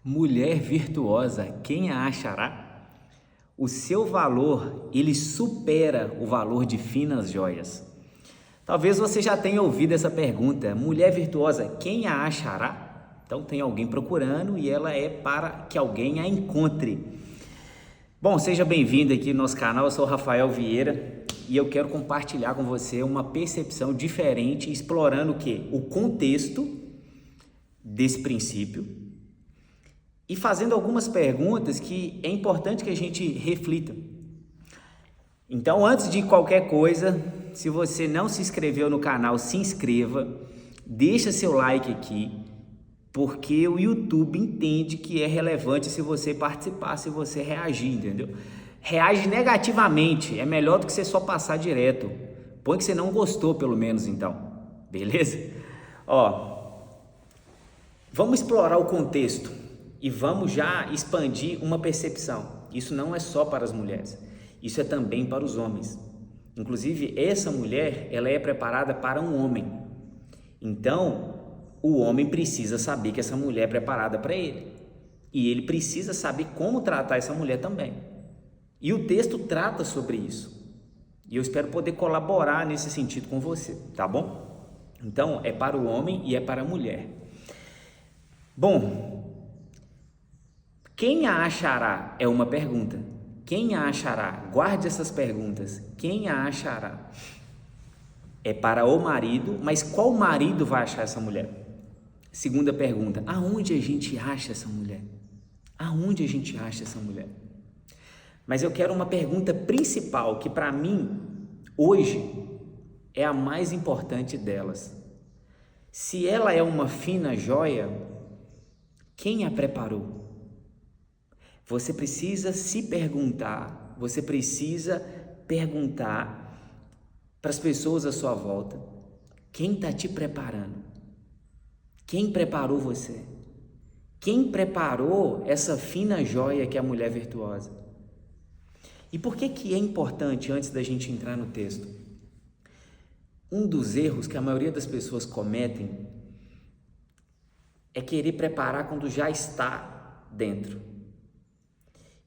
Mulher virtuosa, quem a achará? O seu valor, ele supera o valor de finas joias. Talvez você já tenha ouvido essa pergunta, mulher virtuosa, quem a achará? Então tem alguém procurando e ela é para que alguém a encontre. Bom, seja bem-vindo aqui no nosso canal, eu sou o Rafael Vieira e eu quero compartilhar com você uma percepção diferente, explorando o quê? O contexto desse princípio e fazendo algumas perguntas que é importante que a gente reflita. Então, antes de qualquer coisa, se você não se inscreveu no canal, se inscreva, deixa seu like aqui, porque o YouTube entende que é relevante se você participar, se você reagir, entendeu? Reage negativamente, é melhor do que você só passar direto. Põe que você não gostou, pelo menos, então, beleza? Vamos explorar o contexto e vamos já expandir uma percepção. Isso não é só para as mulheres, isso é também para os homens. Inclusive, essa mulher, ela é preparada para um homem. Então, o homem precisa saber que essa mulher é preparada para ele. E ele precisa saber como tratar essa mulher também. E o texto trata sobre isso. E eu espero poder colaborar nesse sentido com você, tá bom? Então, é para o homem e é para a mulher. Bom, quem a achará é uma pergunta. Quem a achará? Guarde essas perguntas. Quem a achará? É para o marido, mas qual marido vai achar essa mulher? Segunda pergunta, aonde a gente acha essa mulher? Aonde a gente acha essa mulher? Mas eu quero uma pergunta principal, que para mim, hoje, é a mais importante delas. Se ela é uma fina joia, quem a preparou? Você precisa se perguntar, você precisa perguntar para as pessoas à sua volta, quem está te preparando? Quem preparou você? Quem preparou essa fina joia que é a mulher virtuosa? E por que é importante, antes da gente entrar no texto? Um dos erros que a maioria das pessoas cometem é querer preparar quando já está dentro.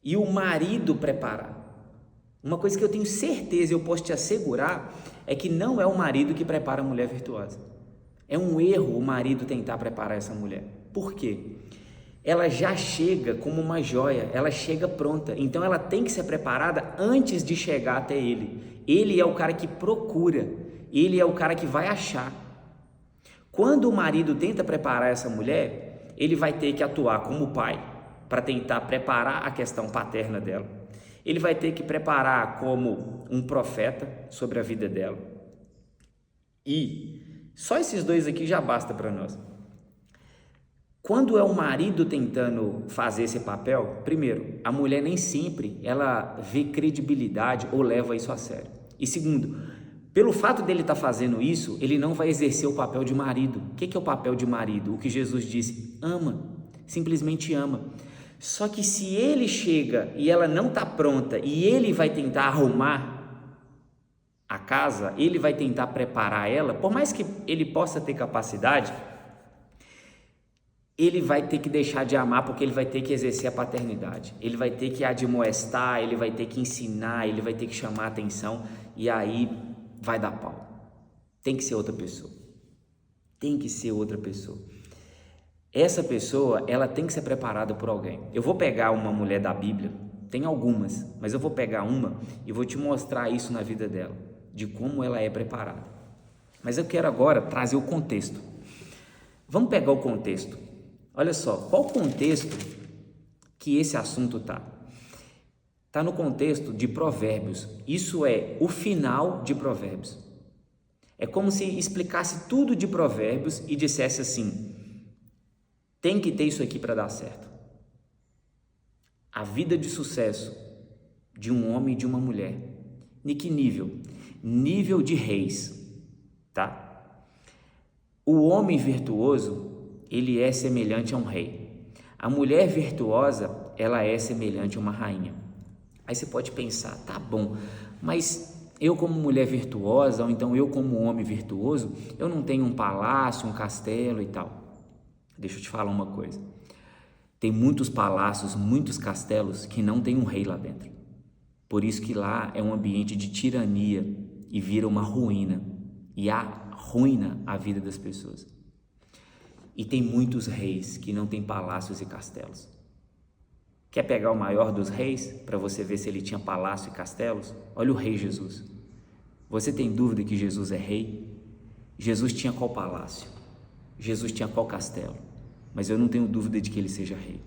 E o marido preparar. Uma coisa que eu tenho certeza, eu posso te assegurar, é que não é o marido que prepara a mulher virtuosa. É um erro o marido tentar preparar essa mulher. Por quê? Ela já chega como uma joia, ela chega pronta. Então ela tem que ser preparada antes de chegar até ele. Ele é o cara que procura, ele é o cara que vai achar. Quando o marido tenta preparar essa mulher, ele vai ter que atuar como pai, para tentar preparar a questão paterna dela. Ele vai ter que preparar como um profeta sobre a vida dela. E só esses dois aqui já basta para nós. Quando é o marido tentando fazer esse papel, primeiro, a mulher nem sempre ela vê credibilidade ou leva isso a sério. E segundo, pelo fato dele estar fazendo isso, ele não vai exercer o papel de marido. O que é o papel de marido? O que Jesus disse, ama, simplesmente ama. Só que se ele chega e ela não está pronta e ele vai tentar arrumar a casa, ele vai tentar preparar ela, por mais que ele possa ter capacidade, ele vai ter que deixar de amar porque ele vai ter que exercer a paternidade, ele vai ter que admoestar, ele vai ter que ensinar, ele vai ter que chamar a atenção e aí vai dar pau. Tem que ser outra pessoa, tem que ser outra pessoa. Essa pessoa, ela tem que ser preparada por alguém. Eu vou pegar uma mulher da Bíblia, tem algumas, mas eu vou pegar uma e vou te mostrar isso na vida dela, de como ela é preparada. Mas eu quero agora trazer o contexto. Vamos pegar o contexto. Olha só, qual o contexto que esse assunto está? Está no contexto de Provérbios. Isso é o final de Provérbios. É como se explicasse tudo de Provérbios e dissesse assim: tem que ter isso aqui para dar certo. A vida de sucesso de um homem e de uma mulher. Em que nível? Nível de reis, tá? O homem virtuoso, ele é semelhante a um rei. A mulher virtuosa, ela é semelhante a uma rainha. Aí você pode pensar, tá bom, mas eu como mulher virtuosa, ou então eu como homem virtuoso, eu não tenho um palácio, um castelo e tal. Deixa eu te falar uma coisa. Tem muitos palácios, muitos castelos que não tem um rei lá dentro. Por isso que lá é um ambiente de tirania e vira uma ruína e arruína a vida das pessoas. E tem muitos reis que não têm palácios e castelos. Quer pegar o maior dos reis para você ver se ele tinha palácio e castelos? Olha o rei Jesus. Você tem dúvida que Jesus é rei? Jesus tinha qual palácio? Jesus tinha qual castelo? Mas eu não tenho dúvida de que ele seja rei.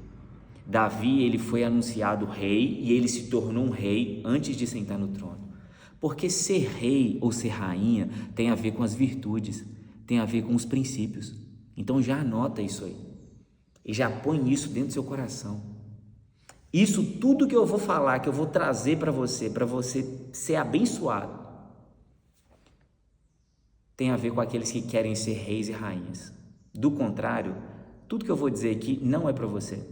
Davi, ele foi anunciado rei e ele se tornou um rei antes de sentar no trono. Porque ser rei ou ser rainha tem a ver com as virtudes, tem a ver com os princípios. Então já anota isso aí e já põe isso dentro do seu coração. Isso tudo que eu vou falar, que eu vou trazer para você ser abençoado, tem a ver com aqueles que querem ser reis e rainhas. Do contrário, tudo que eu vou dizer aqui não é para você.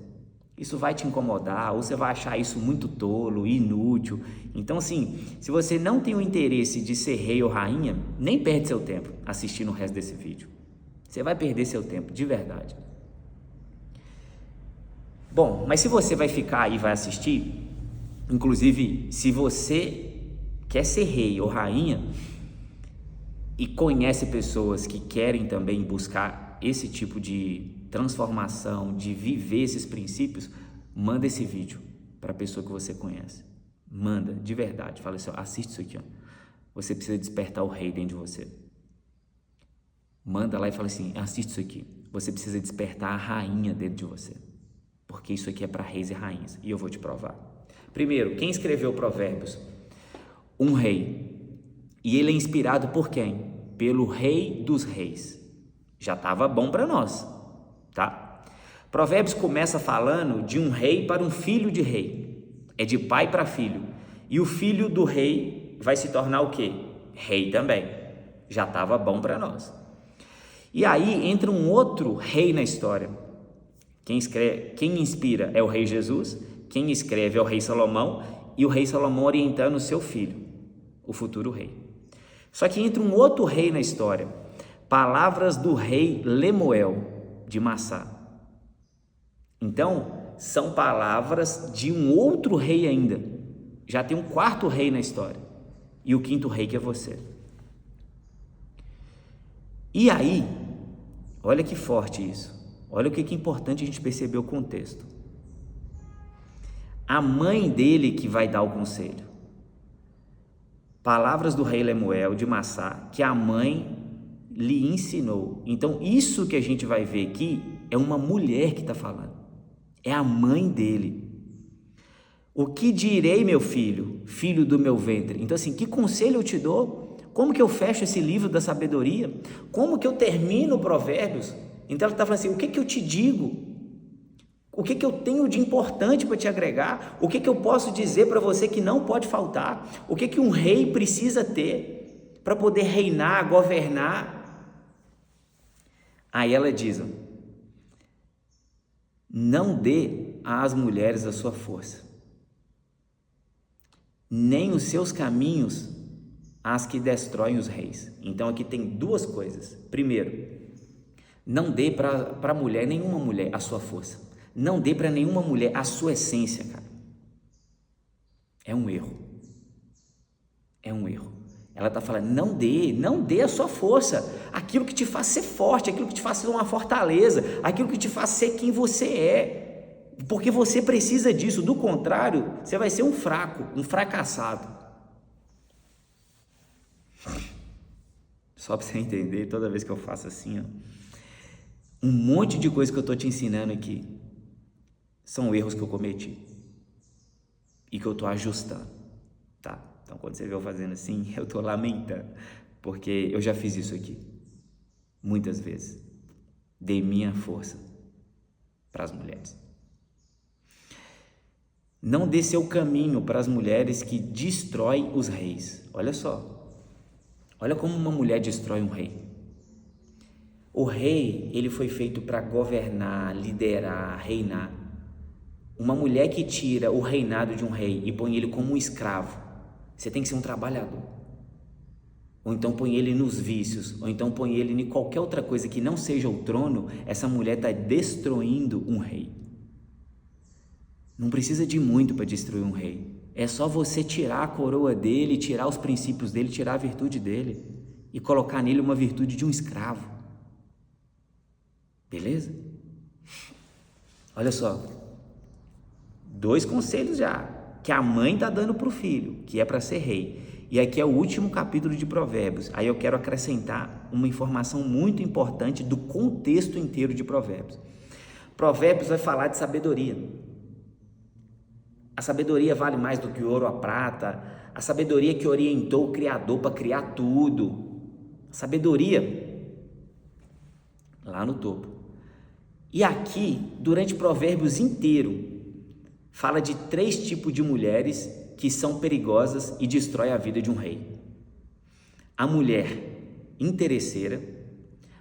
Isso vai te incomodar, ou você vai achar isso muito tolo, inútil. Então, assim, se você não tem o interesse de ser rei ou rainha, nem perde seu tempo assistindo o resto desse vídeo. Você vai perder seu tempo, de verdade. Bom, mas se você vai ficar aí e vai assistir, inclusive, se você quer ser rei ou rainha e conhece pessoas que querem também buscar esse tipo de transformação, de viver esses princípios, manda esse vídeo para a pessoa que você conhece. Manda, de verdade. Fala assim, ó, assiste isso aqui, ó. Você precisa despertar o rei dentro de você. Manda lá e fala assim, assiste isso aqui. Você precisa despertar a rainha dentro de você. Porque isso aqui é para reis e rainhas. E eu vou te provar. Primeiro, quem escreveu Provérbios? Um rei. E ele é inspirado por quem? Pelo rei dos reis. Já estava bom para nós, tá? Provérbios começa falando de um rei para um filho de rei. É de pai para filho. E o filho do rei vai se tornar o quê? Rei também. Já estava bom para nós. E aí entra um outro rei na história. Quem inspira é o rei Jesus, quem escreve é o rei Salomão, e o rei Salomão orientando o seu filho, o futuro rei. Só que entra um outro rei na história, palavras do rei Lemuel de Massá. Então, são palavras de um outro rei ainda. Já tem um quarto rei na história, e o quinto rei que é você. E aí, olha que forte isso. Olha o que é importante a gente perceber o contexto. A mãe dele que vai dar o conselho. Palavras do rei Lemuel de Massá, que a mãe lhe ensinou. Então, isso que a gente vai ver aqui é uma mulher que está falando. É a mãe dele. O que direi, meu filho, filho do meu ventre? Então, assim, que conselho eu te dou? Como que eu fecho esse livro da sabedoria? Como que eu termino Provérbios? Então ela está falando assim, o que eu te digo? O que eu tenho de importante para te agregar? O que eu posso dizer para você que não pode faltar? O que um rei precisa ter para poder reinar, governar? Aí ela diz, não dê às mulheres a sua força, nem os seus caminhos às que destroem os reis. Então aqui tem duas coisas. Primeiro, não dê para mulher, nenhuma mulher, a sua força. Não dê para nenhuma mulher a sua essência, cara. É um erro. É um erro. Ela está falando, não dê a sua força. Aquilo que te faz ser forte, aquilo que te faz ser uma fortaleza, aquilo que te faz ser quem você é. Porque você precisa disso. Do contrário, você vai ser um fraco, um fracassado. Só para você entender, toda vez que eu faço assim, ó, um monte de coisa que eu estou te ensinando aqui são erros que eu cometi e que eu estou ajustando, tá? Então, quando você vê eu fazendo assim, eu estou lamentando, porque eu já fiz isso aqui, muitas vezes. Dei minha força para as mulheres. Não dê seu caminho para as mulheres que destroem os reis. Olha só, olha como uma mulher destrói um rei. O rei, ele foi feito para governar, liderar, reinar. Uma mulher que tira o reinado de um rei e põe ele como um escravo, você tem que ser um trabalhador. Ou então põe ele nos vícios, ou então põe ele em qualquer outra coisa que não seja o trono, essa mulher está destruindo um rei. Não precisa de muito para destruir um rei. É só você tirar a coroa dele, tirar os princípios dele, tirar a virtude dele e colocar nele uma virtude de um escravo. Beleza? Olha só, 2 conselhos já, que a mãe está dando para o filho, que é para ser rei. E aqui é o último capítulo de Provérbios. Aí eu quero acrescentar uma informação muito importante do contexto inteiro de Provérbios. Provérbios vai falar de sabedoria. A sabedoria vale mais do que o ouro ou a prata. A sabedoria que orientou o Criador para criar tudo. A sabedoria lá no topo. E aqui, durante Provérbios inteiro, fala de 3 tipos de mulheres que são perigosas e destroem a vida de um rei. A mulher interesseira,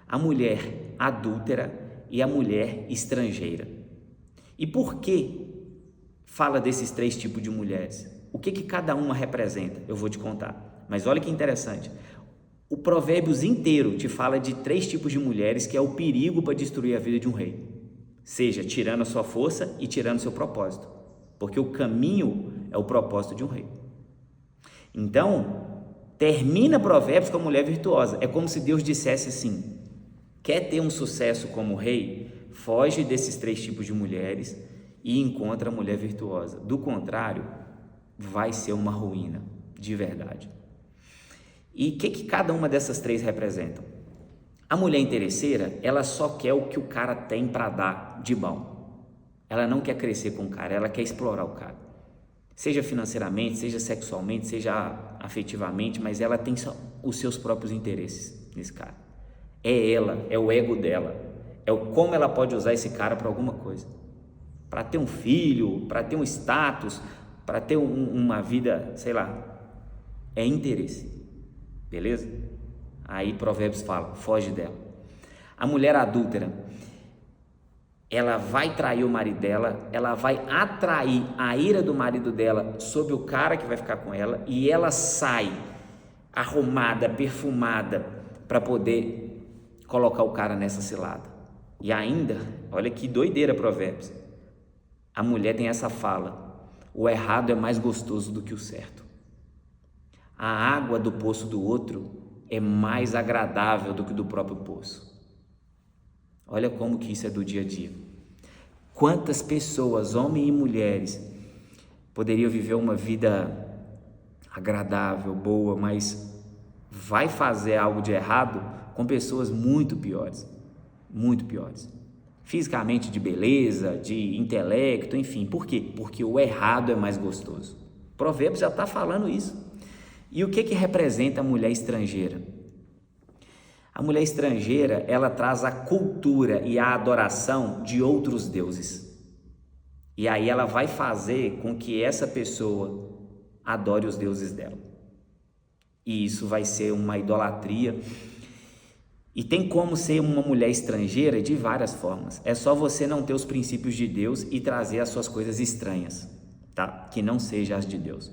a mulher adúltera e a mulher estrangeira. E por que fala desses 3 tipos de mulheres? O que cada uma representa? Eu vou te contar. Mas olha que interessante. O Provérbios inteiro te fala de 3 tipos de mulheres que é o perigo para destruir a vida de um rei. Seja tirando a sua força e tirando o seu propósito. Porque o caminho é o propósito de um rei. Então, termina Provérbios com a mulher virtuosa. É como se Deus dissesse assim: quer ter um sucesso como rei? Foge desses 3 tipos de mulheres e encontra a mulher virtuosa. Do contrário, vai ser uma ruína, de verdade. E o que cada uma dessas 3 representam? A mulher interesseira, ela só quer o que o cara tem para dar de bom. Ela não quer crescer com o cara, ela quer explorar o cara. Seja financeiramente, seja sexualmente, seja afetivamente, mas ela tem só os seus próprios interesses nesse cara. É ela, é o ego dela, é como ela pode usar esse cara para alguma coisa. Para ter um filho, para ter um status, para ter uma vida, sei lá, é interesse. Beleza? Aí Provérbios fala, foge dela. A mulher adúltera, ela vai trair o marido dela, ela vai atrair a ira do marido dela sobre o cara que vai ficar com ela, e ela sai arrumada, perfumada, para poder colocar o cara nessa cilada. E ainda, olha que doideira Provérbios, a mulher tem essa fala: o errado é mais gostoso do que o certo. A água do poço do outro é mais agradável do que do próprio poço. Olha como que isso é do dia a dia. Quantas pessoas, homens e mulheres, poderiam viver uma vida agradável, boa, mas vai fazer algo de errado com pessoas muito piores, fisicamente, de beleza, de intelecto, enfim. Por quê? Porque o errado é mais gostoso. Provérbios já está falando isso. E o que representa a mulher estrangeira? A mulher estrangeira, ela traz a cultura e a adoração de outros deuses. E aí ela vai fazer com que essa pessoa adore os deuses dela. E isso vai ser uma idolatria. E tem como ser uma mulher estrangeira de várias formas. É só você não ter os princípios de Deus e trazer as suas coisas estranhas, tá? Que não sejam as de Deus.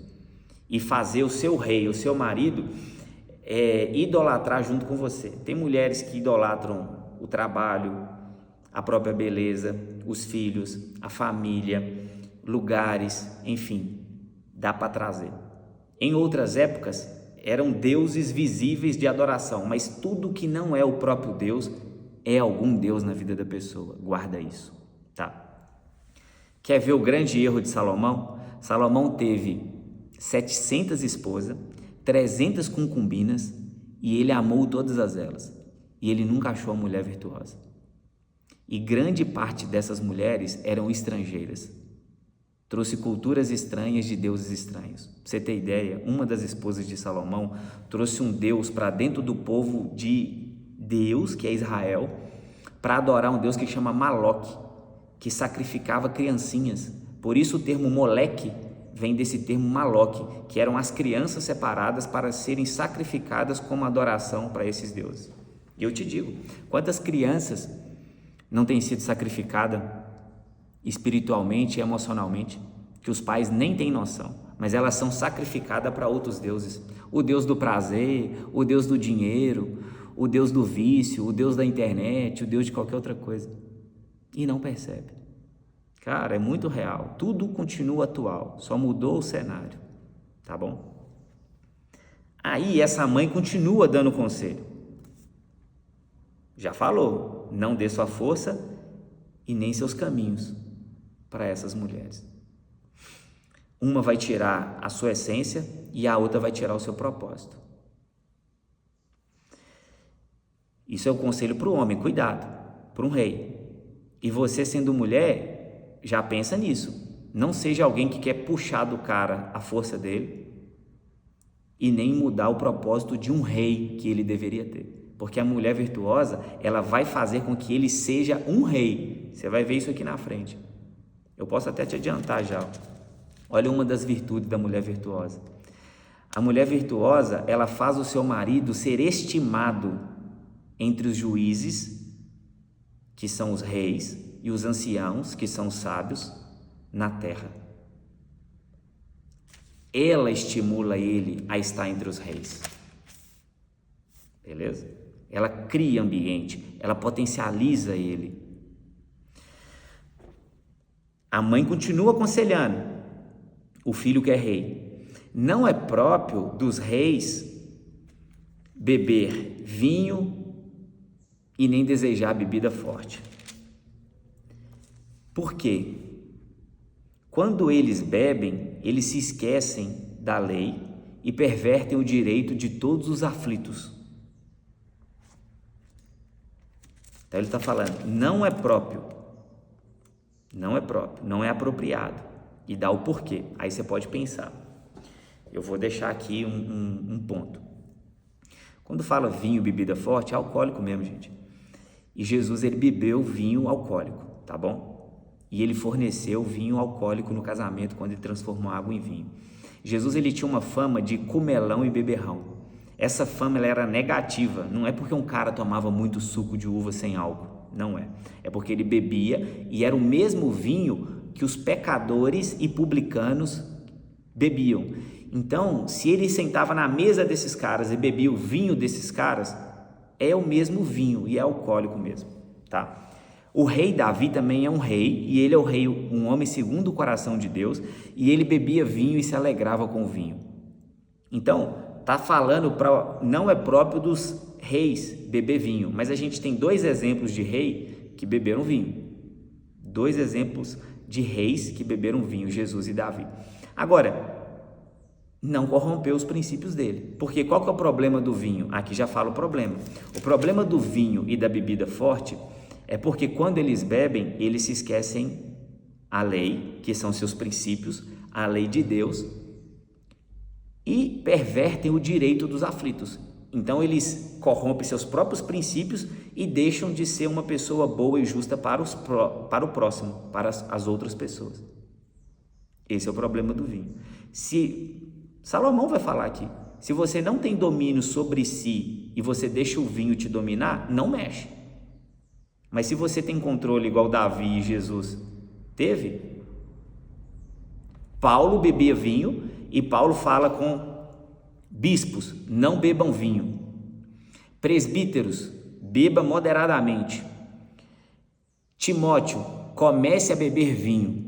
E fazer o seu rei, o seu marido, idolatrar junto com você. Tem mulheres que idolatram o trabalho, a própria beleza, os filhos, a família, lugares, enfim, dá para trazer. Em outras épocas, eram deuses visíveis de adoração, mas tudo que não é o próprio Deus é algum Deus na vida da pessoa. Guarda isso, tá? Quer ver o grande erro de Salomão? Salomão teve 700 esposas, 300 concubinas, e ele amou todas elas, e ele nunca achou a mulher virtuosa. E grande parte dessas mulheres eram estrangeiras, trouxe culturas estranhas de deuses estranhos. Pra você ter ideia, uma das esposas de Salomão trouxe um deus para dentro do povo de Deus, que é Israel, para adorar um deus que chama Maloque, que sacrificava criancinhas. Por isso o termo Moleque vem desse termo Maloque, que eram as crianças separadas para serem sacrificadas como adoração para esses deuses. E eu te digo, quantas crianças não têm sido sacrificadas espiritualmente e emocionalmente, que os pais nem têm noção, mas elas são sacrificadas para outros deuses. O Deus do prazer, o Deus do dinheiro, o Deus do vício, o Deus da internet, o Deus de qualquer outra coisa. E não percebe. Cara, é muito real. Tudo continua atual, só mudou o cenário, tá bom? Aí essa mãe continua dando conselho. Já falou, não dê sua força e nem seus caminhos para essas mulheres. Uma vai tirar a sua essência e a outra vai tirar o seu propósito. Isso é o conselho para o homem, cuidado, para um rei. E você, sendo mulher, já pensa nisso. Não seja alguém que quer puxar do cara a força dele e nem mudar o propósito de um rei que ele deveria ter. Porque a mulher virtuosa, ela vai fazer com que ele seja um rei. Você vai ver isso aqui na frente. Eu posso até te adiantar já. Olha uma das virtudes da mulher virtuosa. A mulher virtuosa, ela faz o seu marido ser estimado entre os juízes, que são os reis, e os anciãos, que são os sábios, na terra. Ela estimula ele a estar entre os reis. Beleza? Ela cria ambiente, ela potencializa ele. A mãe continua aconselhando o filho que é rei. Não é próprio dos reis beber vinho e nem desejar bebida forte. Por quê? Quando eles bebem, eles se esquecem da lei e pervertem o direito de todos os aflitos. Então ele está falando, não é próprio, não é apropriado. E dá o porquê. Aí você pode pensar. Eu vou deixar aqui um ponto. Quando fala vinho, bebida forte, é alcoólico mesmo, gente. E Jesus, ele bebeu vinho alcoólico, tá bom? E ele forneceu vinho alcoólico no casamento, quando ele transformou água em vinho. Jesus, ele tinha uma fama de comelão e beberrão. Essa fama, ela era negativa. Não é porque um cara tomava muito suco de uva sem álcool, não é. É porque ele bebia e era o mesmo vinho que os pecadores e publicanos bebiam. Então, se ele sentava na mesa desses caras e bebia o vinho desses caras, é o mesmo vinho e é alcoólico mesmo, tá? O rei Davi também é um rei, e ele é o rei, um homem segundo o coração de Deus, e ele bebia vinho e se alegrava com o vinho. Então, tá falando não é próprio dos reis beber vinho, mas a gente tem dois exemplos de rei que beberam vinho. Dois exemplos de reis que beberam vinho, Jesus e Davi. Agora, não corrompeu os princípios dele. Porque qual que é o problema do vinho? Aqui já fala o problema. O problema do vinho e da bebida forte é porque quando eles bebem, eles se esquecem a lei, que são seus princípios, a lei de Deus, e pervertem o direito dos aflitos. Então eles corrompem seus próprios princípios e deixam de ser uma pessoa boa e justa para o próximo, para as outras pessoas. Esse é o problema do vinho. Salomão vai falar aqui, se você não tem domínio sobre si e você deixa o vinho te dominar, não mexe. Mas se você tem controle igual Davi e Jesus teve, Paulo bebia vinho e Paulo fala com bispos, não bebam vinho. Presbíteros, beba moderadamente. Timóteo, comece a beber vinho.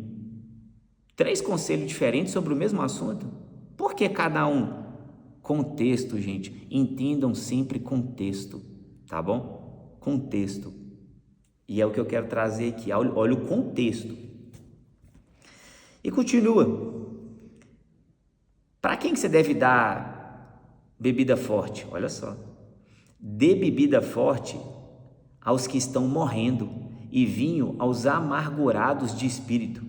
3 conselhos diferentes sobre o mesmo assunto. Por que cada um? Contexto, gente. Entendam sempre contexto, tá bom? Contexto. E é o que eu quero trazer aqui. Olha o contexto. E continua. Para quem que você deve dar bebida forte? Olha só. Dê bebida forte aos que estão morrendo e vinho aos amargurados de espírito,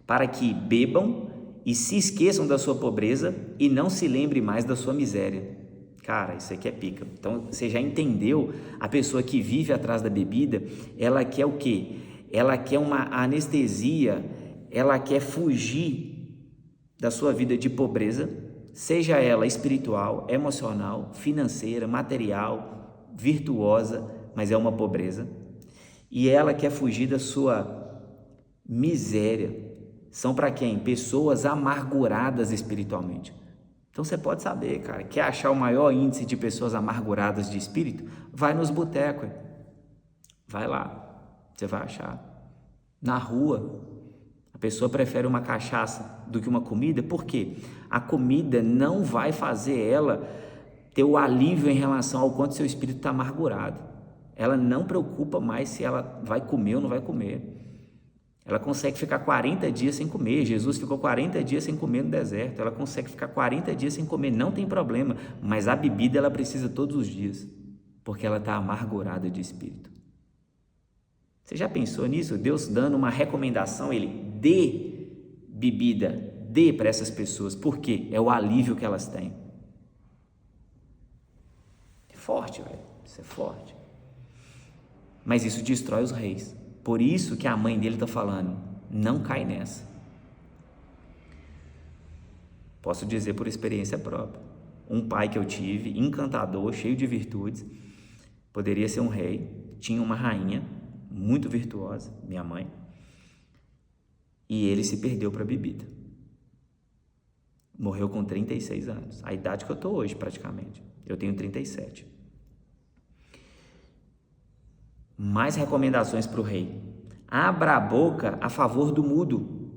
para que bebam e se esqueçam da sua pobreza e não se lembre mais da sua miséria. Cara, isso aqui é pica. Então, você já entendeu? A pessoa que vive atrás da bebida, ela quer o quê? Ela quer uma anestesia, ela quer fugir da sua vida de pobreza, seja ela espiritual, emocional, financeira, material, virtuosa, mas é uma pobreza. E ela quer fugir da sua miséria. São para quem? Pessoas amarguradas espiritualmente. Então você pode saber, cara, quer achar o maior índice de pessoas amarguradas de espírito? Vai nos botecos, vai lá, você vai achar. Na rua, A pessoa prefere uma cachaça do que uma comida, por quê? A comida não vai fazer ela ter o alívio em relação ao quanto seu espírito está amargurado. Ela não preocupa mais se ela vai comer ou não vai comer. Ela consegue ficar 40 dias sem comer. Jesus ficou 40 dias sem comer no deserto. Ela consegue ficar 40 dias sem comer, não tem problema. Mas a bebida ela precisa todos os dias, porque ela está amargurada de espírito. Você já pensou nisso? Deus dando uma recomendação, Ele dê bebida, dê para essas pessoas. Por quê? É o alívio que elas têm. É forte, velho. Isso é forte. Mas isso destrói os reis. Por isso que a mãe dele está falando, não cai nessa. Posso dizer por experiência própria. Um pai que eu tive, encantador, cheio de virtudes, poderia ser um rei, tinha uma rainha, muito virtuosa, minha mãe, e ele se perdeu para a bebida. Morreu com 36 anos, a idade que eu estou hoje praticamente. Eu tenho 37. Mais recomendações para o rei. Abra a boca a favor do mudo,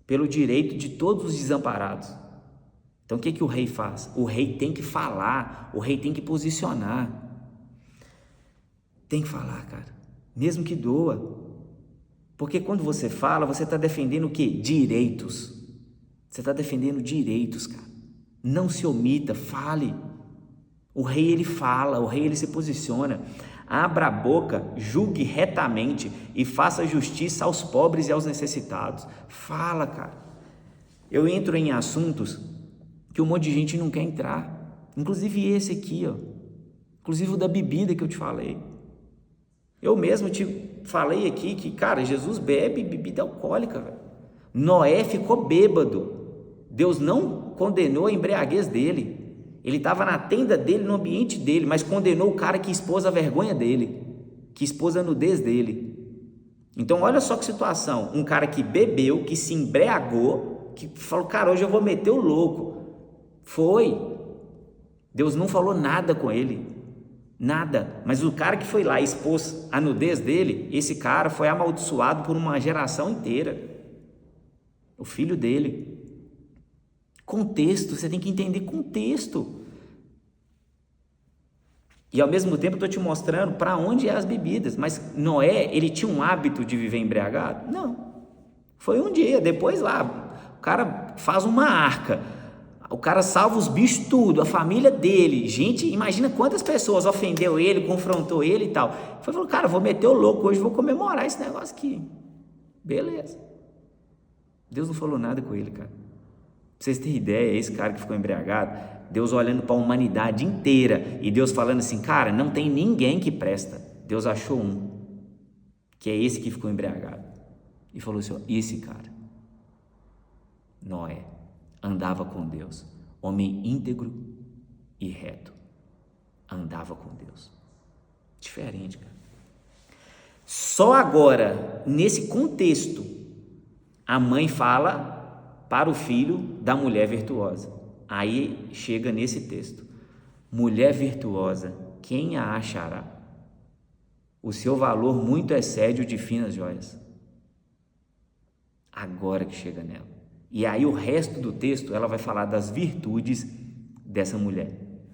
pelo direito de todos os desamparados. Então o que o rei faz? O rei tem que falar, o rei tem que posicionar. Tem que falar, cara, mesmo que doa. Porque quando você fala, você está defendendo o quê? Direitos. Você está defendendo direitos, cara. Não se omita, fale. O rei ele fala, o rei ele se posiciona. Abra a boca, julgue retamente e faça justiça aos pobres e aos necessitados. Fala, cara. Eu entro em assuntos que um monte de gente não quer entrar. Inclusive esse aqui, ó. Inclusive o da bebida que eu te falei. Eu mesmo te falei aqui que, cara, Jesus bebe bebida alcoólica, velho. Noé ficou bêbado. Deus não condenou a embriaguez dele. Ele estava na tenda dele, no ambiente dele, mas condenou o cara que expôs a vergonha dele, que expôs a nudez dele. Então olha só que situação, um cara que bebeu, que se embriagou, que falou, cara, hoje eu vou meter o louco. Foi. Deus não falou nada com ele, nada. Mas o cara que foi lá e expôs a nudez dele, esse cara foi amaldiçoado por uma geração inteira. O filho dele. Contexto, você tem que entender contexto. E ao mesmo tempo eu estou te mostrando para onde é as bebidas. Mas Noé, ele tinha um hábito de viver embriagado? Não. Foi um dia, depois lá, o cara faz uma arca, o cara salva os bichos tudo, a família dele. Gente, imagina quantas pessoas ofendeu ele, confrontou ele e tal. Falou, cara, vou meter o louco hoje, vou comemorar esse negócio aqui. Beleza. Deus não falou nada com ele, cara. Pra vocês terem ideia, esse cara que ficou embriagado, Deus olhando para a humanidade inteira e Deus falando assim, cara, não tem ninguém que presta. Deus achou um, que é esse que ficou embriagado. E falou assim, ó, esse cara, Noé, andava com Deus, homem íntegro e reto, andava com Deus. Diferente, cara. Só agora, nesse contexto, a mãe fala para o filho da mulher virtuosa. Aí chega nesse texto, mulher virtuosa, quem a achará? O seu valor muito excede o de finas joias. Agora que chega nela. E aí o resto do texto, ela vai falar das virtudes dessa mulher.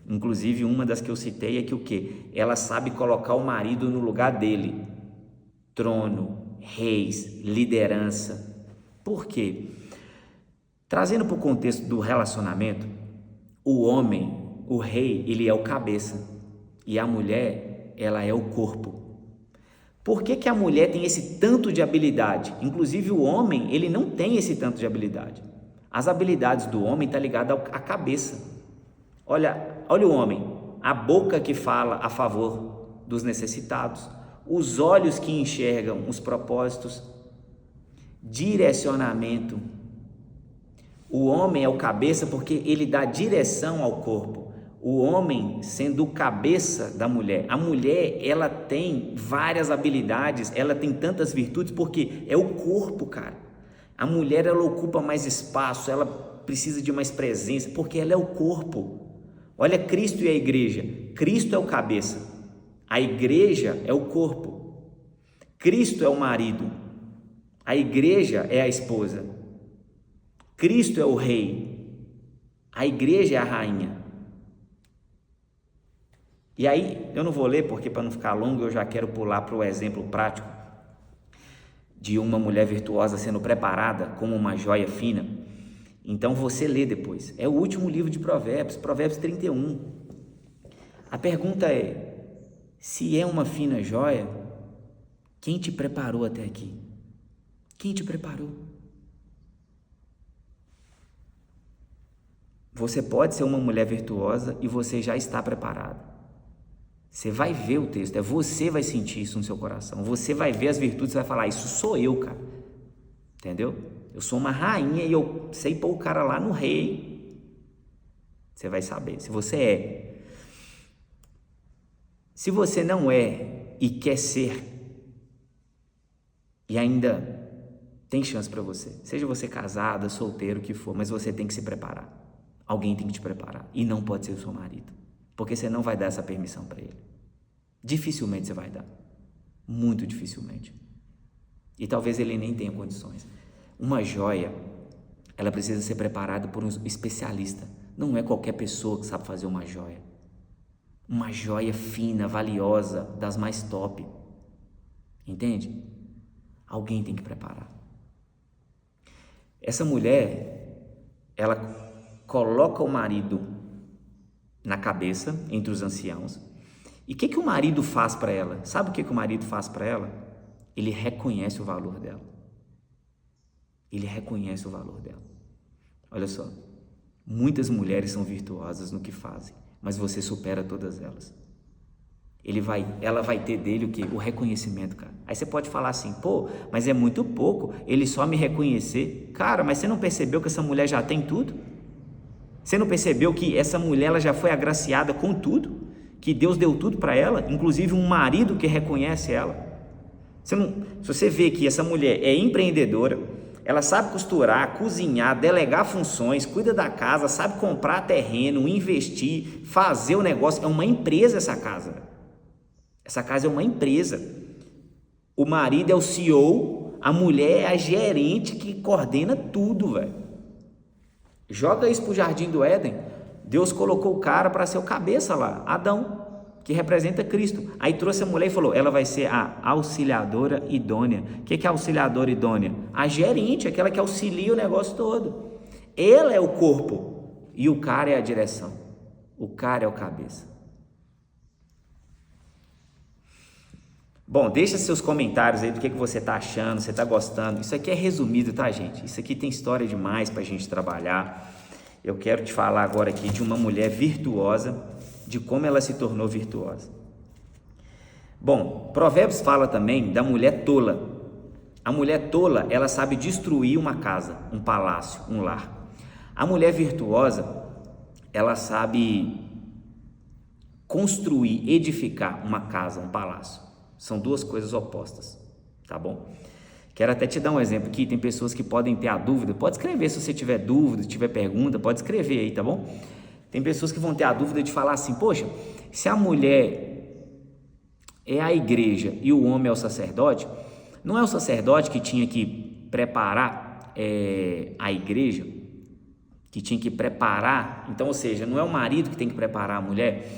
Inclusive uma das que eu citei é que o quê? Ela sabe colocar o marido no lugar dele. Trono, reis, liderança. Por quê? Trazendo para o contexto do relacionamento, o homem, o rei, ele é o cabeça e a mulher, ela é o corpo. Por que a mulher tem esse tanto de habilidade? Inclusive o homem, ele não tem esse tanto de habilidade. As habilidades do homem estão ligadas à cabeça. Olha o homem, a boca que fala a favor dos necessitados, os olhos que enxergam os propósitos, direcionamento. O homem é o cabeça porque ele dá direção ao corpo. O homem sendo o cabeça da mulher. A mulher, ela tem várias habilidades, ela tem tantas virtudes porque é o corpo, cara. A mulher, ela ocupa mais espaço, ela precisa de mais presença porque ela é o corpo. Olha Cristo e a igreja. Cristo é o cabeça. A igreja é o corpo. Cristo é o marido. A igreja é a esposa. Cristo é o rei. A igreja é a rainha. E aí, eu não vou ler porque para não ficar longo, eu já quero pular para o exemplo prático de uma mulher virtuosa sendo preparada como uma joia fina. Então você lê depois. É o último livro de Provérbios, Provérbios 31. A pergunta é: se é uma fina joia, quem te preparou até aqui? Quem te preparou? Você pode ser uma mulher virtuosa e você já está preparada. Você vai ver o texto, você vai sentir isso no seu coração. Você vai ver as virtudes e vai falar: isso sou eu, cara. Entendeu? Eu sou uma rainha e eu sei pôr o cara lá no rei. Você vai saber se você é. Se você não é e quer ser, e ainda tem chance para você, seja você casada, solteiro, o que for, mas você tem que se preparar. Alguém tem que te preparar e não pode ser o seu marido, porque você não vai dar essa permissão para ele. Dificilmente você vai dar, muito dificilmente. E talvez ele nem tenha condições. Uma joia, ela precisa ser preparada por um especialista. Não é qualquer pessoa que sabe fazer uma joia. Uma joia fina, valiosa, das mais top. Entende? Alguém tem que preparar. Essa mulher, ela coloca o marido na cabeça, entre os anciãos. E o que o marido faz para ela? Sabe o que o marido faz para ela? Ele reconhece o valor dela. Ele reconhece o valor dela. Olha só, muitas mulheres são virtuosas no que fazem, mas você supera todas elas. Ela vai ter dele o quê? O reconhecimento, cara. Aí você pode falar assim: pô, mas é muito pouco ele só me reconhecer. Cara, mas você não percebeu que essa mulher já tem tudo? Você não percebeu que essa mulher ela já foi agraciada com tudo? Que Deus deu tudo para ela, inclusive um marido que reconhece ela? Se você vê que essa mulher é empreendedora, ela sabe costurar, cozinhar, delegar funções, cuida da casa, sabe comprar terreno, investir, fazer o negócio. É uma empresa essa casa. Essa casa é uma empresa. O marido é o CEO, a mulher é a gerente que coordena tudo, velho. Joga isso pro Jardim do Éden. Deus colocou o cara para ser o cabeça lá, Adão, que representa Cristo. Aí trouxe a mulher e falou: ela vai ser a auxiliadora idônea. O que é auxiliadora idônea? A gerente, aquela que auxilia o negócio todo. Ela é o corpo e o cara é a direção. O cara é o cabeça. Bom, deixa seus comentários aí do que você está achando, você está gostando. Isso aqui é resumido, tá, gente? Isso aqui tem história demais para a gente trabalhar. Eu quero te falar agora aqui de uma mulher virtuosa, de como ela se tornou virtuosa. Bom, Provérbios fala também da mulher tola. A mulher tola, ela sabe destruir uma casa, um palácio, um lar. A mulher virtuosa, ela sabe construir, edificar uma casa, um palácio. São duas coisas opostas, tá bom? Quero até te dar um exemplo aqui. Tem pessoas que podem ter a dúvida. Pode escrever se você tiver dúvida, se tiver pergunta, pode escrever aí, tá bom? Tem pessoas que vão ter a dúvida de falar assim: poxa, se a mulher é a igreja e o homem é o sacerdote, não é o sacerdote que tinha que preparar a igreja, que tinha que preparar? Então, ou seja, não é o marido que tem que preparar a mulher?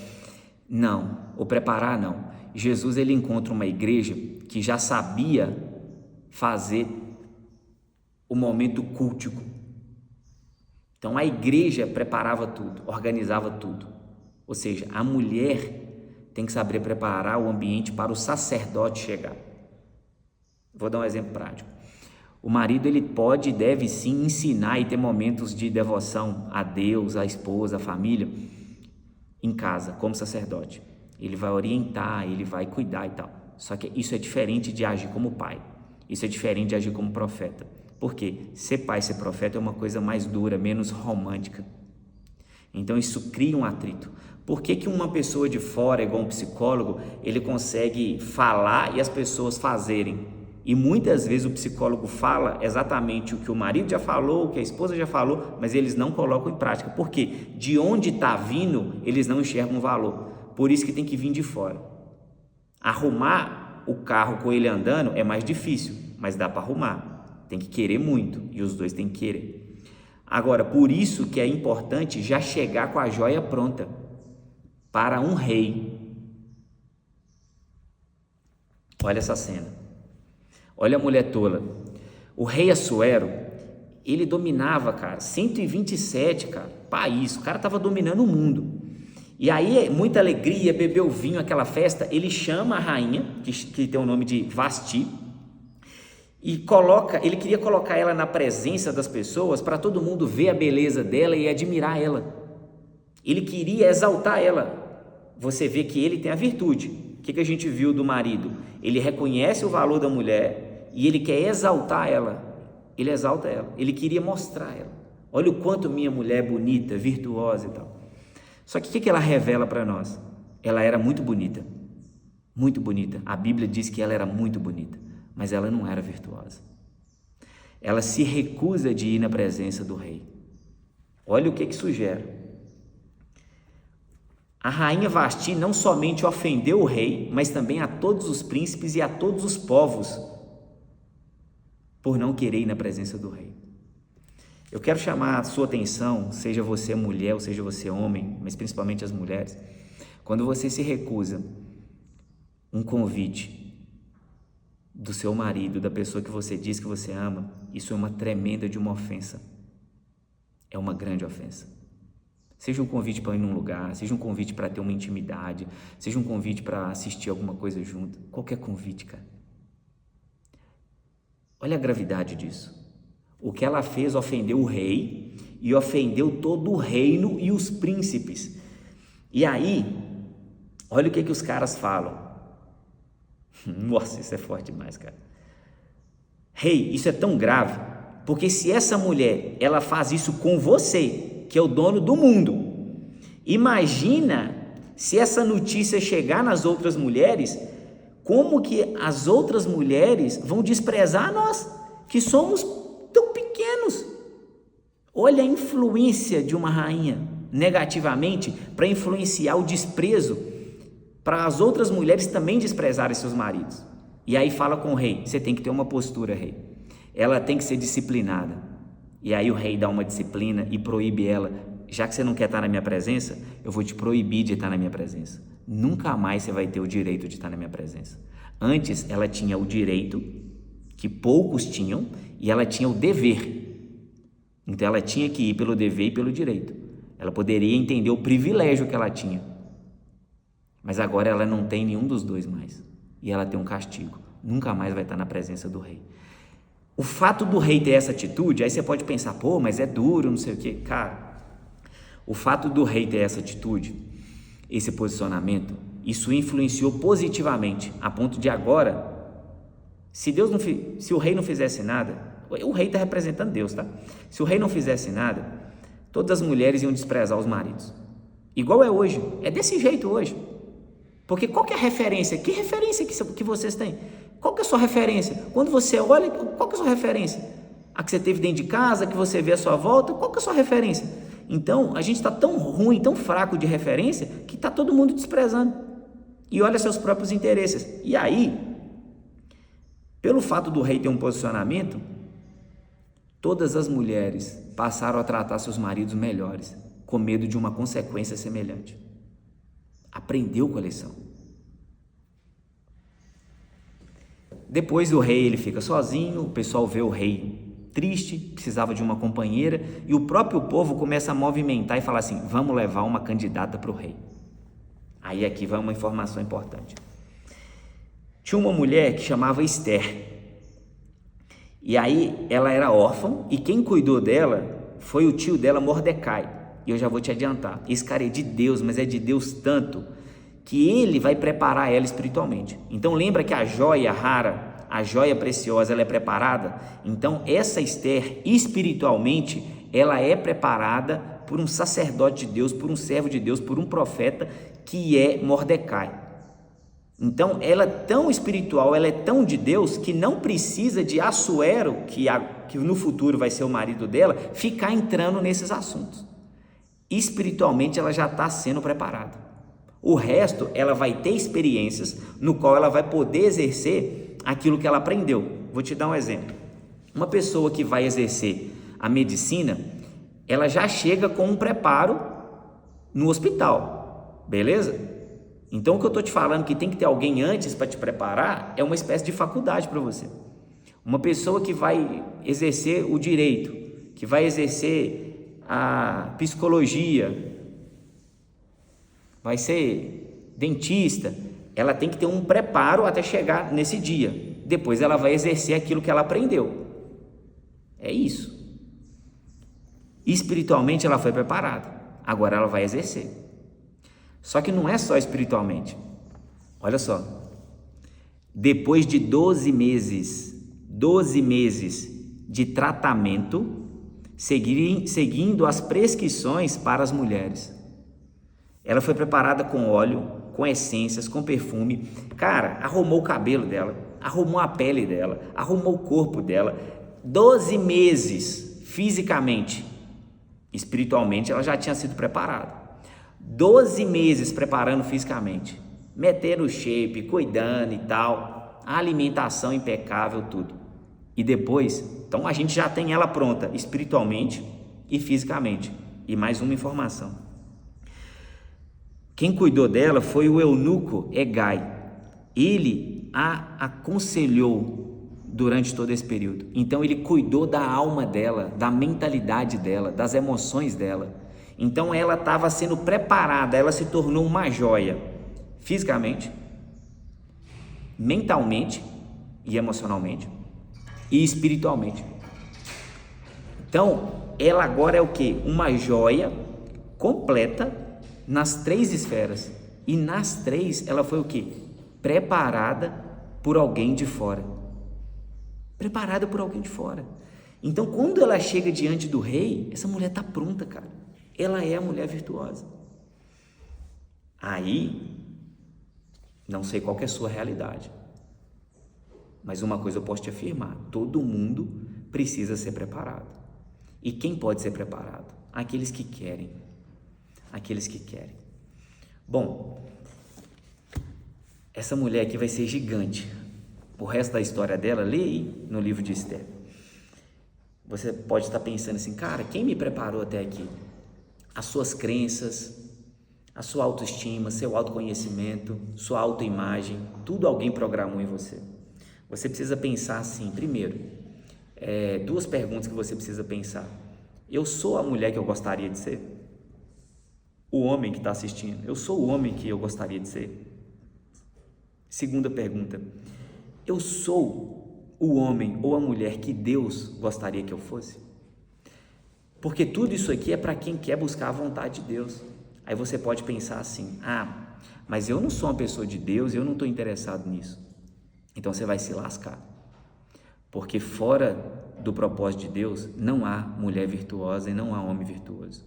Não, ou preparar não. Jesus, ele encontra uma igreja que já sabia fazer o momento cultico. Então a igreja preparava tudo, organizava tudo. Ou seja, a mulher tem que saber preparar o ambiente para o sacerdote chegar. Vou dar um exemplo prático. O marido, ele pode e deve sim ensinar e ter momentos de devoção a Deus, a esposa, a família, em casa, como sacerdote. Ele vai orientar, ele vai cuidar e tal. Só que isso é diferente de agir como pai. Isso é diferente de agir como profeta. Por quê? Ser pai, ser profeta é uma coisa mais dura, menos romântica. Então isso cria um atrito. Por que uma pessoa de fora, igual um psicólogo, ele consegue falar e as pessoas fazerem? E muitas vezes o psicólogo fala exatamente o que o marido já falou, o que a esposa já falou, mas eles não colocam em prática. Por quê? De onde está vindo, eles não enxergam valor. Por isso que tem que vir de fora. Arrumar o carro com ele andando é mais difícil, mas dá para arrumar. Tem que querer muito, e os dois têm que querer. Agora, por isso que é importante já chegar com a joia pronta para um rei. Olha essa cena. Olha a mulher tola. O rei Assuero, ele dominava, cara, 127, cara, país. O cara estava dominando o mundo. E aí, muita alegria, bebeu vinho, aquela festa. Ele chama a rainha, que tem o nome de Vasti, e ele queria colocar ela na presença das pessoas para todo mundo ver a beleza dela e admirar ela. Ele queria exaltar ela. Você vê que ele tem a virtude. O que a gente viu do marido? Ele reconhece o valor da mulher e ele quer exaltar ela. Ele exalta ela. Ele queria mostrar ela. Olha o quanto minha mulher é bonita, virtuosa e tal. Só que o que ela revela para nós? Ela era muito bonita. Muito bonita. A Bíblia diz que ela era muito bonita, mas ela não era virtuosa. Ela se recusa de ir na presença do rei. Olha o que isso gera. A rainha Vasti não somente ofendeu o rei, mas também a todos os príncipes e a todos os povos, por não querer ir na presença do rei. Eu quero chamar a sua atenção, seja você mulher ou seja você homem, mas principalmente as mulheres, quando você se recusa um convite do seu marido, da pessoa que você diz que você ama, isso é uma tremenda de uma ofensa. É uma grande ofensa. Seja um convite para ir num lugar, seja um convite para ter uma intimidade, seja um convite para assistir alguma coisa junto, qualquer convite, cara. Olha a gravidade disso. O que ela fez ofendeu o rei e ofendeu todo o reino e os príncipes. E aí, olha o que os caras falam. Nossa, isso é forte demais, cara. Rei, isso é tão grave, porque se essa mulher, ela faz isso com você, que é o dono do mundo, imagina se essa notícia chegar nas outras mulheres, como que as outras mulheres vão desprezar nós, que somos tão pequenos. Olha a influência de uma rainha negativamente para influenciar o desprezo, para as outras mulheres também desprezarem seus maridos. E aí fala com o rei, você tem que ter uma postura, rei, ela tem que ser disciplinada. E aí o rei dá uma disciplina e proíbe ela, já que você não quer estar na minha presença, eu vou te proibir de estar na minha presença, nunca mais você vai ter o direito de estar na minha presença. Antes ela tinha o direito, que poucos tinham, e ela tinha o dever, então ela tinha que ir pelo dever e pelo direito, ela poderia entender o privilégio que ela tinha, mas agora ela não tem nenhum dos dois mais, e ela tem um castigo, nunca mais vai estar na presença do rei. O fato do rei ter essa atitude, aí você pode pensar, pô, mas é duro, não sei o quê. Cara, o fato do rei ter essa atitude, esse posicionamento, isso influenciou positivamente, a ponto de agora, se o rei não fizesse nada, o rei está representando Deus, tá? Se o rei não fizesse nada, todas as mulheres iam desprezar os maridos. Igual é hoje, é desse jeito hoje. Porque qual que é a referência? Que referência que vocês têm? Qual que é a sua referência? Quando você olha, qual que é a sua referência? A que você teve dentro de casa, que você vê à sua volta, qual que é a sua referência? Então, a gente está tão ruim, tão fraco de referência, que está todo mundo desprezando. E olha seus próprios interesses. E aí, pelo fato do rei ter um posicionamento, todas as mulheres passaram a tratar seus maridos melhores, com medo de uma consequência semelhante. Aprendeu com a lição. Depois o rei ele fica sozinho, o pessoal vê o rei triste, precisava de uma companheira, e o próprio povo começa a movimentar e falar assim, vamos levar uma candidata para o rei. Aí aqui vai uma informação importante. Tinha uma mulher que chamava Esther, e aí ela era órfã, e quem cuidou dela foi o tio dela, Mordecai. E eu já vou te adiantar, esse cara é de Deus, mas é de Deus tanto, que ele vai preparar ela espiritualmente. Então lembra que a joia rara, a joia preciosa, ela é preparada? Então essa Esther, espiritualmente, ela é preparada por um sacerdote de Deus, por um servo de Deus, por um profeta, que é Mordecai. Então ela é tão espiritual, ela é tão de Deus, que não precisa de Assuero, que no futuro vai ser o marido dela, ficar entrando nesses assuntos. Espiritualmente ela já está sendo preparada. O resto, ela vai ter experiências no qual ela vai poder exercer aquilo que ela aprendeu. Vou te dar um exemplo. Uma pessoa que vai exercer a medicina, ela já chega com um preparo no hospital, beleza? Então o que eu estou te falando que tem que ter alguém antes para te preparar é uma espécie de faculdade para você. Uma pessoa que vai exercer o direito, que vai exercer a psicologia, vai ser dentista, ela tem que ter um preparo até chegar nesse dia. Depois ela vai exercer aquilo que ela aprendeu. É isso. Espiritualmente ela foi preparada, agora ela vai exercer. Só que não é só espiritualmente. Olha só, depois de 12 meses de tratamento, seguindo as prescrições para as mulheres. Ela foi preparada com óleo, com essências, com perfume. Cara, arrumou o cabelo dela, arrumou a pele dela, arrumou o corpo dela. 12 meses fisicamente, espiritualmente ela já tinha sido preparada. 12 meses preparando fisicamente, metendo o shape, cuidando e tal, a alimentação impecável, tudo. E depois, então a gente já tem ela pronta espiritualmente e fisicamente. E mais uma informação: quem cuidou dela foi o eunuco Hegai. Ele a aconselhou durante todo esse período. Então ele cuidou da alma dela, da mentalidade dela, das emoções dela. Então ela estava sendo preparada, ela se tornou uma joia fisicamente, mentalmente e emocionalmente e espiritualmente. Então ela agora é o quê? Uma joia completa nas 3 esferas. E nas 3 ela foi o quê? Preparada por alguém de fora. Preparada por alguém de fora. Então quando ela chega diante do rei, essa mulher está pronta, cara. Ela é a mulher virtuosa. Aí, não sei qual que é a sua realidade, mas uma coisa eu posso te afirmar: todo mundo precisa ser preparado. E quem pode ser preparado? Aqueles que querem. Aqueles que querem. Bom, essa mulher aqui vai ser gigante. O resto da história dela, lê aí no livro de Esther. Você pode estar pensando assim: cara, quem me preparou até aqui? As suas crenças, a sua autoestima, seu autoconhecimento, sua autoimagem, tudo alguém programou em você. Você precisa pensar assim: primeiro, 2 perguntas que você precisa pensar. Eu sou a mulher que eu gostaria de ser? O homem que está assistindo, eu sou o homem que eu gostaria de ser? Segunda pergunta: eu sou o homem ou a mulher que Deus gostaria que eu fosse? Porque tudo isso aqui é para quem quer buscar a vontade de Deus. Aí você pode pensar assim: mas eu não sou uma pessoa de Deus, eu não estou interessado nisso. Então você vai se lascar. Porque fora do propósito de Deus, não há mulher virtuosa e não há homem virtuoso.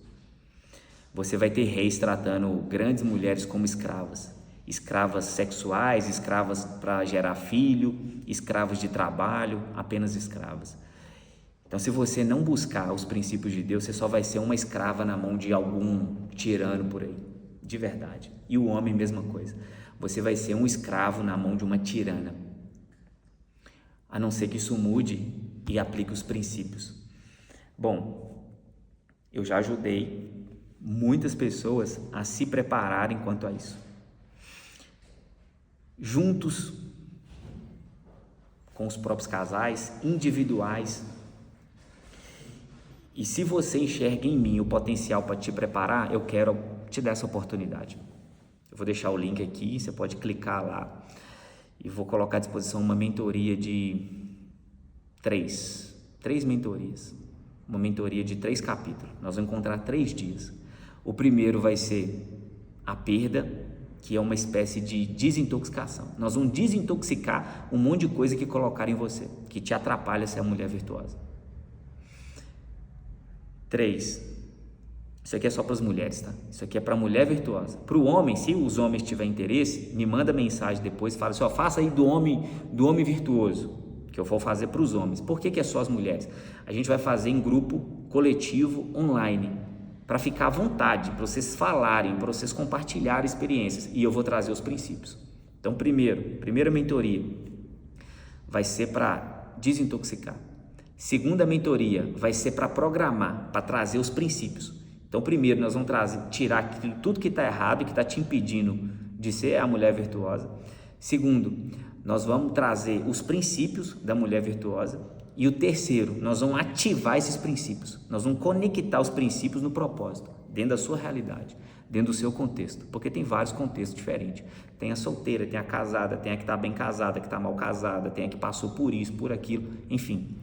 Você vai ter reis tratando grandes mulheres como escravas. Escravas sexuais, escravas para gerar filho, escravas de trabalho, apenas escravas. Então, se você não buscar os princípios de Deus, você só vai ser uma escrava na mão de algum tirano por aí, de verdade. E o homem, mesma coisa. Você vai ser um escravo na mão de uma tirana, a não ser que isso mude e aplique os princípios. Bom, eu já ajudei muitas pessoas a se prepararem quanto a isso. Juntos, com os próprios casais, individuais. E se você enxerga em mim o potencial para te preparar, eu quero te dar essa oportunidade. Eu vou deixar o link aqui, você pode clicar lá e vou colocar à disposição uma mentoria de 3 mentorias. Uma mentoria de 3 capítulos. Nós vamos encontrar 3 dias. O primeiro vai ser a perda, que é uma espécie de desintoxicação. Nós vamos desintoxicar um monte de coisa que colocaram em você, que te atrapalha ser a mulher virtuosa. 3, isso aqui é só para as mulheres, tá? Isso aqui é para a mulher virtuosa. Para o homem, se os homens tiverem interesse, me manda mensagem depois, fala assim: faça aí do homem virtuoso, que eu vou fazer para os homens. Por que é só as mulheres? A gente vai fazer em grupo coletivo online, para ficar à vontade, para vocês falarem, para vocês compartilharem experiências, e eu vou trazer os princípios. Então, primeira mentoria vai ser para desintoxicar. Segunda mentoria vai ser para programar, para trazer os princípios. Então, primeiro, nós vamos tirar tudo que está errado e que está te impedindo de ser a mulher virtuosa. Segundo, nós vamos trazer os princípios da mulher virtuosa. E o terceiro, nós vamos ativar esses princípios. Nós vamos conectar os princípios no propósito, dentro da sua realidade, dentro do seu contexto, porque tem vários contextos diferentes. Tem a solteira, tem a casada, tem a que está bem casada, que está mal casada, tem a que passou por isso, por aquilo, enfim.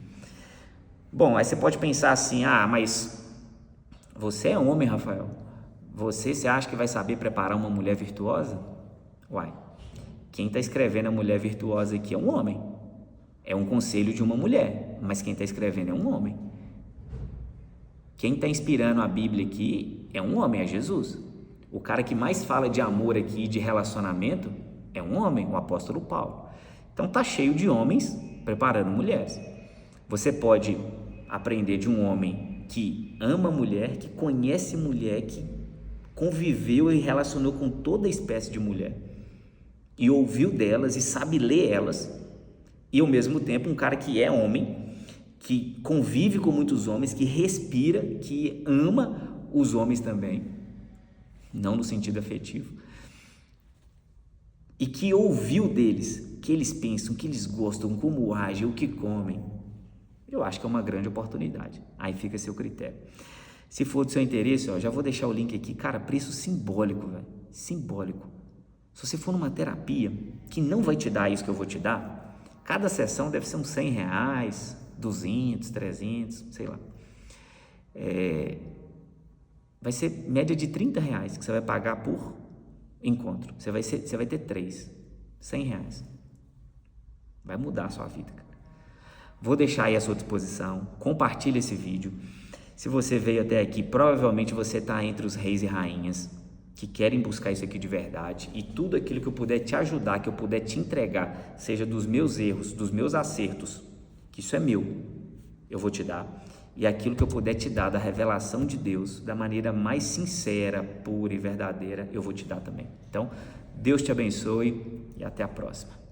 Bom, aí você pode pensar assim, mas você é homem, Rafael, você acha que vai saber preparar uma mulher virtuosa? Uai, quem está escrevendo a mulher virtuosa aqui é um homem, é um conselho de uma mulher, mas quem está escrevendo é um homem. Quem está inspirando a Bíblia aqui é um homem, é Jesus. O cara que mais fala de amor aqui, de relacionamento, é um homem, o apóstolo Paulo. Então está cheio de homens preparando mulheres. Você pode aprender de um homem que ama mulher, que conhece mulher, que conviveu e relacionou com toda espécie de mulher e ouviu delas e sabe ler elas, e ao mesmo tempo um cara que é homem, que convive com muitos homens, que respira, que ama os homens também, não no sentido afetivo, e que ouviu deles, o que eles pensam, o que eles gostam, como agem, o que comem. Eu acho que é uma grande oportunidade. Aí fica a seu critério. Se for do seu interesse, já vou deixar o link aqui. Cara, preço simbólico, velho. Simbólico. Se você for numa terapia que não vai te dar isso que eu vou te dar, cada sessão deve ser uns R$100, 200, 300, sei lá. Vai ser média de R$30 que você vai pagar por encontro. Você vai ter 3, R$100. Vai mudar a sua vida, cara. Vou deixar aí à sua disposição, compartilhe esse vídeo. Se você veio até aqui, provavelmente você está entre os reis e rainhas que querem buscar isso aqui de verdade, e tudo aquilo que eu puder te ajudar, que eu puder te entregar, seja dos meus erros, dos meus acertos, que isso é meu, eu vou te dar, e aquilo que eu puder te dar da revelação de Deus, da maneira mais sincera, pura e verdadeira, eu vou te dar também. Então, Deus te abençoe e até a próxima.